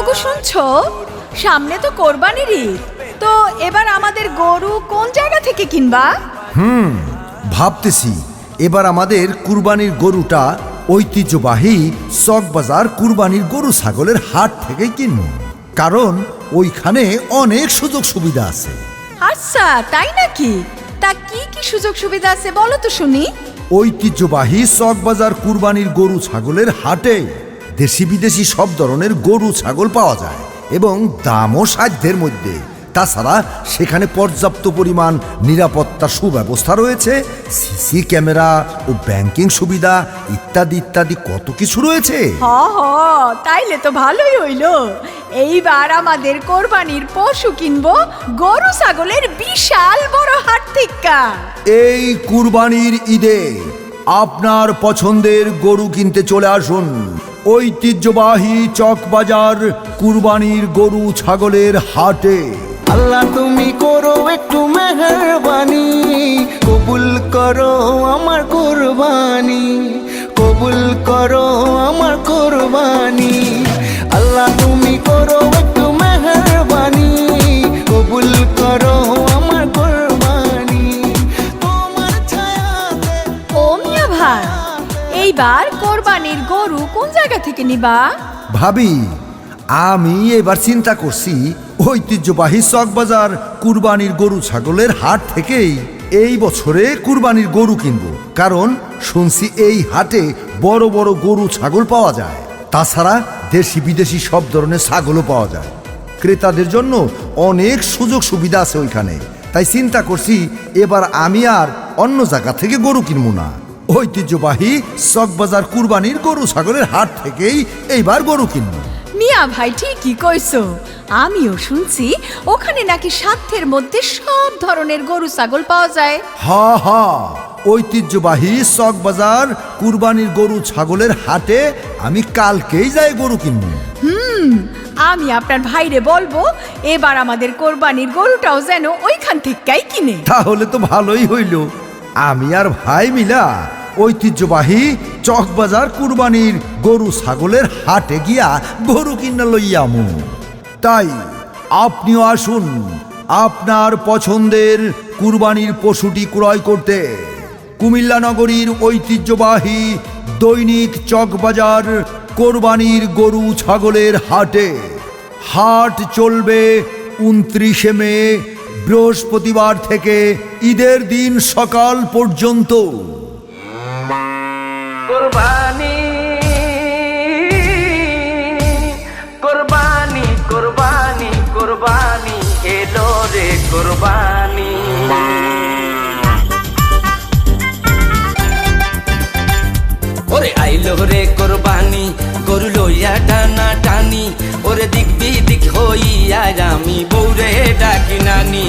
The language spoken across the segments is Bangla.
ওগো শুনছো, সামনে তো কোরবানির ঈদ, তো এবার আমাদের গরু কোন জায়গা থেকে কিনবা? ভাবতেছি এবার আমাদের কুরবানির গরুটা ঐতিহ্যবাহী চকবাজার কুরবানির গরু ছাগলের হাট থেকে কিনব, কারণ ওইখানে অনেক সুযোগ সুবিধা আছে। আচ্ছা তাই নাকি? তা কি কি সুযোগ সুবিধা আছে বলো তো শুনি। ঐতিহ্যবাহী চকবাজার কুরবানির গরু ছাগলের হাটে দেশি বিদেশি সব ধরনের গরু ছাগল পাওয়া যায় এবং দামও সাধ্যের মধ্যে। তাছাড়া সেখানে পর্যাপ্ত পরিমাণ নিরাপত্তার সুব্যবস্থা রয়েছে, সিসি ক্যামেরা ও ব্যাংকিং সুবিধা ইত্যাদি ইত্যাদি কত কিছু রয়েছে। হ হ, তাইলে তো ভালোই হইল। এইবার আমাদের কোরবানির পশু কিনবো গরু ছাগলের বিশাল বড় হাট থেকে। এই কুরবানির ঈদে আপনার পছন্দের গরু কিনতে চলে আসুন ঐতিহ্যবাহী চকবাজার কুরবানির গরু ছাগলের হাটে। আল্লাহ তুমি করো একটু মেহেরবানি, কবুল করো আমার কুরবানি, কবুল করো আমার কুরবানি। আল্লাহ তুমি করো একটু মেহেরবানি, কবুল করো আমার কুরবানি। তোমার ছায়াতে ও মিয়া ভাই, এইবার কোরবানির গরু কোন জায়গা থেকে নিবা? ভাবি, আমি এবার চিন্তা করছি ঐতিহ্যবাহী চকবাজার কুরবানির গরু ছাগলের হাট থেকেই এই বছরে কুরবানির গরু কিনবো, কারণ শুনছি এই হাটে বড় বড় গরু ছাগল পাওয়া যায়। তাছাড়া দেশি বিদেশি সব ধরনের ছাগলও পাওয়া যায়। ক্রেতাদের জন্য অনেক সুযোগ সুবিধা আছে ওইখানে। তাই চিন্তা করছি এবার আমি আর অন্য জায়গা থেকে গরু কিনবো না, ঐতিহ্যবাহী চকবাজার কুরবানির গরু ছাগলের হাট থেকেই এইবার গরু কিনবো। মিয়া ভাই ঠিকই কইছো, আমিও শুনছি ওখানে নাকি সাধ্যের মধ্যে সব ধরনের গরু ছাগল পাওয়া যায়। হা হা, ঐতিহ্যবাহী চকবাজার কুরবানির গরু ছাগলের হাটে আমি কালকেই যাই গরু কিনবো। আমি আপনার ভাইরে বলবো এবার আমাদের কোরবানির গরুটাও যেন ওইখান থেকেই কিনে। তাহলে তো ভালোই হইল, আমি আর ভাই মিলা ঐতিহ্যবাহী চকবাজার কুরবানির গরু ছাগলের হাটে গিয়া গরু কিনা লইয়ামু। তাই আপনিও আসুন আপনার পছন্দের কুরবানির পশুটি ক্রয় করতে কুমিল্লা নগরীর ঐতিহ্যবাহী দৈনিক চকবাজার কোরবানির গরু ছাগলের হাটে। হাট চলবে 29শে মে বৃহস্পতিবার থেকে ঈদের দিন সকাল পর্যন্ত। কুরবানি কুরবানি কুরবানি কুরবানি এলো রে কুরবানি। ওরে আইলো রে কুরবানি, গরু লইয়া টানা টানি, ওরে দিক বিদিক হইয়া আমি বউরে ডাকি নানি।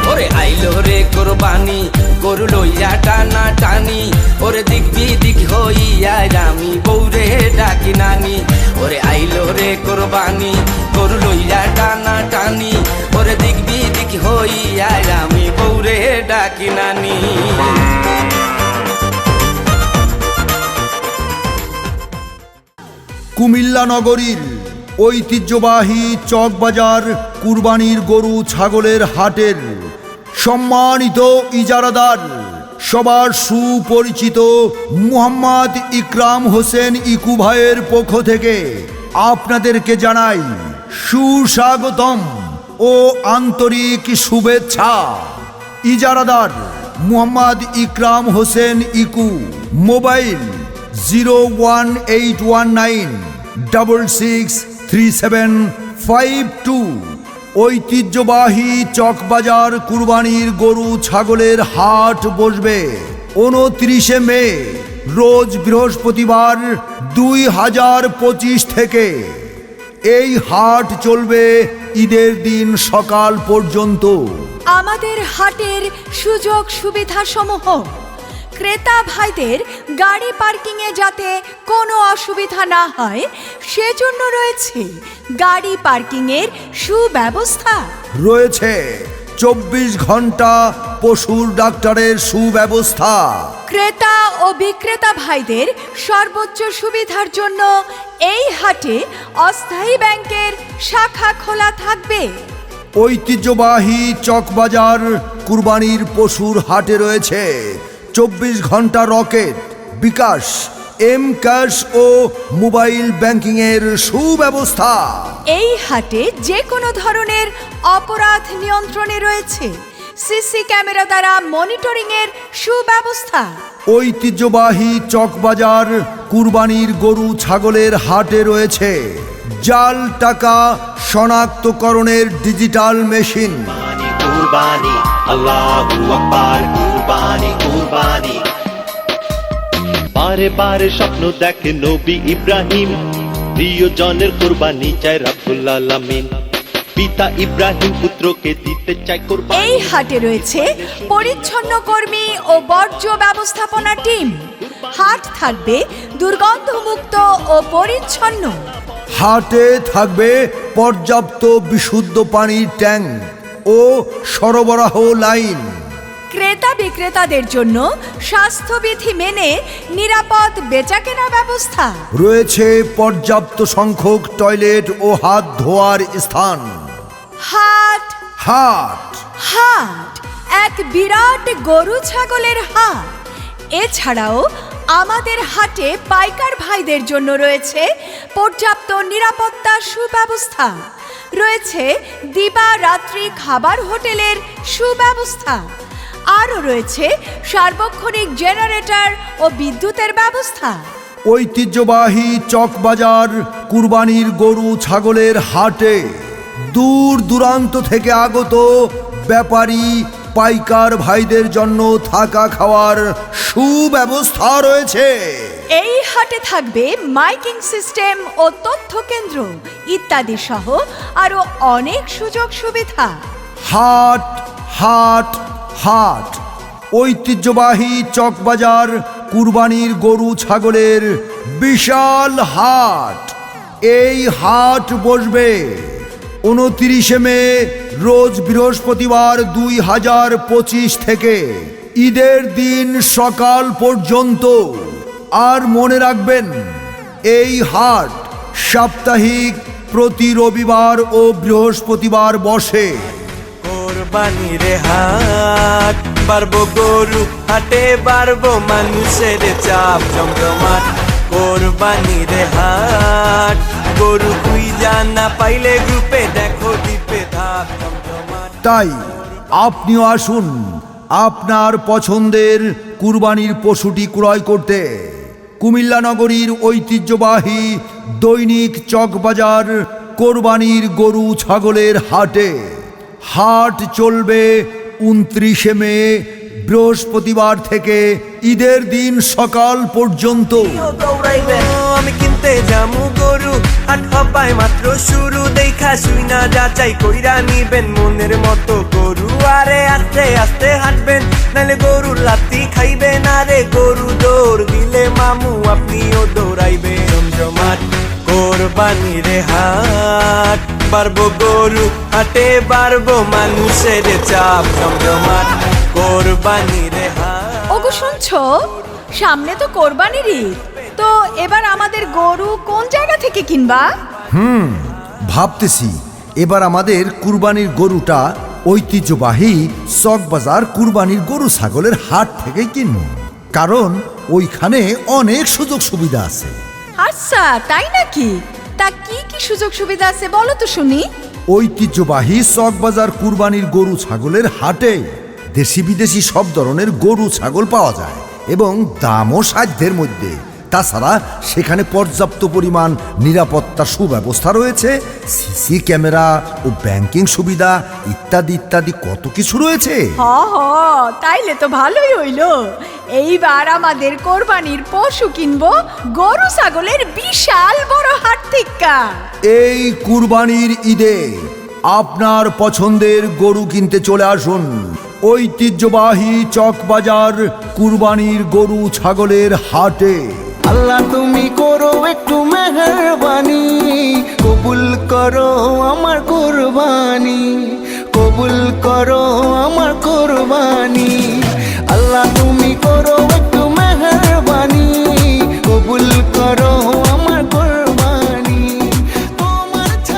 ওরে আইলো রে কুরবানি, গরু লইয়া টানা টানি, ওরে দিক বিদিক হইয়া আমি বউরে ডাকি নানি। ওরে আইলো রে কুরবানি, গরু লইয়া টানা টানি, ওরে দিক বিদিক হইয়া আমি বউরে ডাকি নানি। কুমিল্লা নগরীর ঐতিহ্যবাহী চকবাজার কুরবানির গরু ছাগলের হাটের সম্মানিত ইজারাদার, সবার সুপরিচিত মুহাম্মদ ইকরাম হোসেন ইকু ভাইয়ের পক্ষ থেকে আপনাদেরকে জানাই সুস্বাগতম ও আন্তরিক শুভেচ্ছা। ইজারাদার মুহাম্মদ ইকরাম হোসেন ইকু, মোবাইল 01819663752। ঐতিহ্যবাহী চকবাজার কুরবানির গরু ছাগলের হাট বসবে 29শে মে রোজ বৃহস্পতিবার 2025 থেকে। এই হাট চলবে ঈদের দিন সকাল পর্যন্ত। আমাদের হাটের সুযোগ সুবিধা সমূহ: ক্রেতা ভাইদের গাড়ি পার্কিংয়ে যাতে কোনো অসুবিধা না হয় সেজন্য রয়েছে গাড়ি পার্কিংয়ের সুব্যবস্থা। রয়েছে 24 ঘন্টা পশুর ডাক্তারের সুব্যবস্থা। ক্রেতা ও বিক্রেতা ভাইদের সর্বোচ্চ সুবিধার জন্য এই হাটে অস্থায়ী ব্যাংকের শাখা খোলা থাকবে। ঐতিহ্যবাহী চকবাজার কুরবানির পশুর হাটে রয়েছে 24 ঘন্টা রকেট, বিকাশ, এম ক্যাশ ও মোবাইল ব্যাংকিং এর সুব্যবস্থা। এই হাটে যে কোনো ধরনের অপরাধ নিয়ন্ত্রণে রয়েছে সিসি ক্যামেরা দ্বারা মনিটরিং এর সুব্যবস্থা। ঐতিহ্যবাহী চকবাজার কুরবানির গরু ছাগলের হাটে রয়েছে জাল টাকা শনাক্তকরণের ডিজিটাল মেশিন। কুরবানি আল্লাহু আকবার, কুরবানি কুরবানি। বারে বারে স্বপ্ন দেখে নবী ইব্রাহিম, প্রিয়জনের কুরবানি চায় রাব্বুল আলামিন। পিতা ইব্রাহিম পুত্রকে দিতে চায় কুরবানি। এই হাটে রয়েছে পরিচ্ছন্ন কর্মী ও বর্জ্য ব্যবস্থাপনা টিম। হাট থাকবে দুর্গন্ধমুক্ত ও পরিচ্ছন্ন। হাটে থাকবে পর্যাপ্ত বিশুদ্ধ পানির ট্যাঙ্ক ও সরবরাহ লাইন। ক্রেতা বিক্রেতাদের জন্য স্বাস্থ্যবিধি মেনে নিরাপদ বেচাকেনা ব্যবস্থা। রয়েছে পর্যাপ্ত সংখ্যক টয়লেট ও হাত ধোয়ার স্থান। হাট হাট হাট এক বিরাট গরু ছাগলের হাট। এছাড়াও আমাদের হাটে পাইকার ভাইদের জন্য রয়েছে পর্যাপ্ত নিরাপত্তা সুব্যবস্থা। রয়েছে দিবা-রাত্রি খাবার হোটেলের সুব্যবস্থা। আরও রয়েছে সার্বক্ষণিক জেনারেটর ও বিদ্যুতের ব্যবস্থা। ঐতিহ্যবাহী চকবাজার কুরবানির গরু ছাগলের হাটে দূর দূরান্ত থেকে আগত ব্যাপারী পাইকার ভাইদের জন্য থাকা খাওয়ার সুব্যবস্থা রয়েছে। এই হাটে থাকবে মাইকিং সিস্টেম ও তথ্য কেন্দ্র ইত্যাদি সহ আরো অনেক সুযোগ সুবিধা। হাট হাট হাট ঐতিহ্যবাহী চকবাজার কুরবানির গরু ছাগলের বিশাল হাট। এই হাট বসবে 29 মে রোজ বৃহস্পতিবার 2025 থেকে ঈদের দিন সকাল পর্যন্ত। আর মনে রাখবেন, এই হাট সাপ্তাহিক প্রতি রবিবার ও বৃহস্পতিবার বসে। কোরবানির হাট বাড়বো গরু হাটে বাড়বো মানুষের চাপ জমজমাট। কোরবানির হাট গরু তুই জানা পাইলে গ্রুপে দেখো দ্বীপে ধাপ জমজমাট। তাই আপনিও আসুন আপনার পছন্দের কুরবানির পশুটি ক্রয় করতে কুমিল্লা নগরীর ঐতিহ্যবাহী দৈনিক চকবাজার কোরবানির গরু ছাগলের হাটে। হাট চলবে 29 মে বৃহস্পতিবার থেকে ঈদের দিন সকাল পর্যন্ত। আমি কিনতে যামু গরু হাট হবাই মাত্র শুরু, দেখা শুই না যাচাই কইরা নিবেন মনের মতো গরু। আরে আস্তে আস্তে হাঁটবেন নাহলে গরুর লাত্তি খাইবেন। আরে গরু দৌড় দিলে মামু আপনিও দৌড়াইবেন। জমজমাট কোরবানির হাট বাড়বো গরু হাটে বাড়বো মানুষের চাপ জমজমাট। কোরবানির হাট। ওগো শুনছো, সামনে তো কোরবানির ঈদ, তো এবার আমাদের গরু কোন জায়গা থেকে কিনবা? ভাবতেছি এবার আমাদের কুরবানির গরুটা ঐতিহ্যবাহী চকবাজার কুরবানির গরু ছাগলের হাট থেকে কিনব, কারণ ওইখানে অনেক সুযোগ সুবিধা আছে। আচ্ছা তাই নাকি? তা কি কি সুযোগ সুবিধা আছে বলো তো শুনি। ঐতিহ্যবাহী চকবাজার কুরবানির গরু ছাগলের হাটে দেশি বিদেশি সব ধরনের গরু ছাগল পাওয়া যায় এবং দামও সাধ্যের মধ্যে। তাছাড়া সেখানে পর্যাপ্ত পরিমাণ নিরাপত্তা সুব্যবস্থা রয়েছে, সিসি ক্যামেরা ও ব্যাংকিং সুবিধা ইত্যাদি ইত্যাদি কত কিছু রয়েছে। হ হ, তাইলে তো ভালোই হইলো। এইবার আমাদের কোরবানির পশু কিনবো গরু ছাগলের বিশাল বড় হাট থেকে। এই কুরবানির ঈদে আপনার পছন্দের গরু কিনতে চলে আসুন ঐতিহ্যবাহী চকবাজার কুরবানির গরু ছাগলের হাটে। আল্লাহ তুমি করো একটু মেহেরবানি, কবুল করো আমার কুরবানি, কবুল করো আমার কুরবানি। আল্লাহ তুমি করো